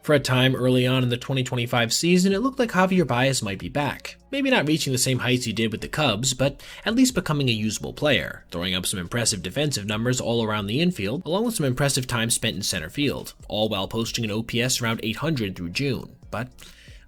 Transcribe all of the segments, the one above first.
For a time early on in the 2025 season, it looked like Javier Baez might be back. Maybe not reaching the same heights he did with the Cubs, but at least becoming a usable player, throwing up some impressive defensive numbers all around the infield, along with some impressive time spent in center field, all while posting an OPS around 800 through June. But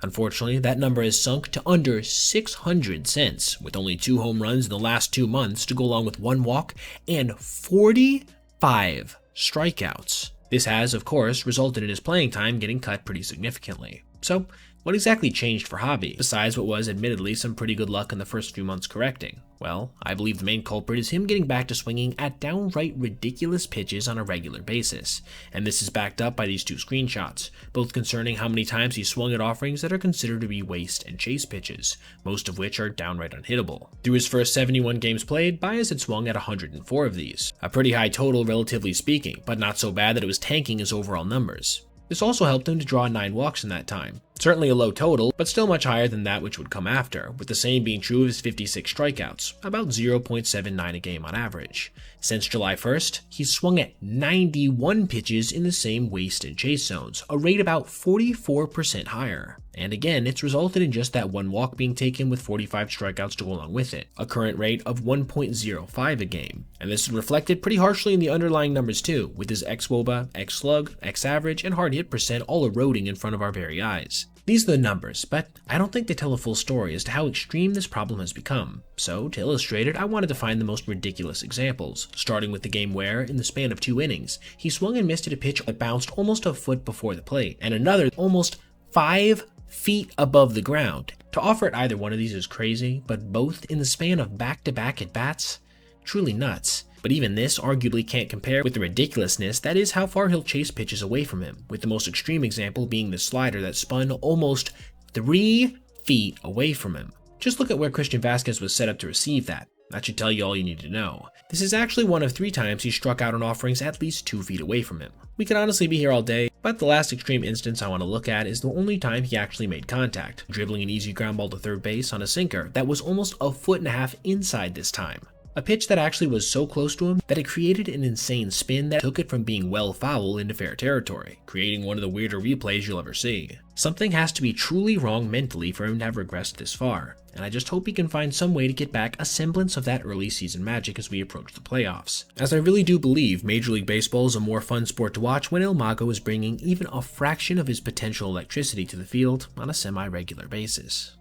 unfortunately, that number has sunk to under 600 since, with only 2 home runs in the last 2 months to go along with 1 walk and 45 strikeouts. This has, of course, resulted in his playing time getting cut pretty significantly. So, what exactly changed for Javi, besides what was admittedly some pretty good luck in the first few months correcting? Well, I believe the main culprit is him getting back to swinging at downright ridiculous pitches on a regular basis, and this is backed up by these 2 screenshots, both concerning how many times he swung at offerings that are considered to be waste and chase pitches, most of which are downright unhittable. Through his first 71 games played, Baez had swung at 104 of these, a pretty high total relatively speaking, but not so bad that it was tanking his overall numbers. This also helped him to draw 9 walks in that time. Certainly a low total, but still much higher than that which would come after, with the same being true of his 56 strikeouts, about 0.79 a game on average. Since July 1st, he's swung at 91 pitches in the same waste and chase zones, a rate about 44% higher. And again, it's resulted in just that 1 walk being taken with 45 strikeouts to go along with it, a current rate of 1.05 a game. And this is reflected pretty harshly in the underlying numbers too, with his xWOBA, xSlug, xAverage, and hard hit percent all eroding in front of our very eyes. These are the numbers, but I don't think they tell a full story as to how extreme this problem has become. So, to illustrate it, I wanted to find the most ridiculous examples, starting with the game where, in the span of 2 innings, he swung and missed at a pitch that bounced almost a foot before the plate, and another almost 5 feet above the ground. To offer at either one of these is crazy, but both in the span of back-to-back at-bats? Truly nuts. But even this arguably can't compare with the ridiculousness that is how far he'll chase pitches away from him, with the most extreme example being the slider that spun almost 3 feet away from him. Just look at where Christian Vazquez was set up to receive that. That should tell you all you need to know. This is actually one of 3 times he struck out on offerings at least 2 feet away from him. We could honestly be here all day, but the last extreme instance I want to look at is the only time he actually made contact, dribbling an easy ground ball to third base on a sinker that was almost 1.5 feet inside this time. A pitch that actually was so close to him that it created an insane spin that took it from being well foul into fair territory, creating one of the weirder replays you'll ever see. Something has to be truly wrong mentally for him to have regressed this far, and I just hope he can find some way to get back a semblance of that early season magic as we approach the playoffs. As I really do believe Major League Baseball is a more fun sport to watch when El Mago is bringing even a fraction of his potential electricity to the field on a semi-regular basis.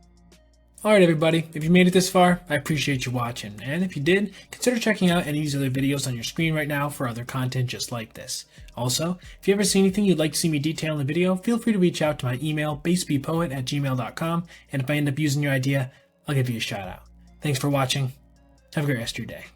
Alright everybody, if you made it this far, I appreciate you watching, and if you did, consider checking out any of these other videos on your screen right now for other content just like this. Also, if you ever see anything you'd like to see me detail in the video, feel free to reach out to my email, basebpoet@gmail.com, and if I end up using your idea, I'll give you a shout out. Thanks for watching, have a great rest of your day.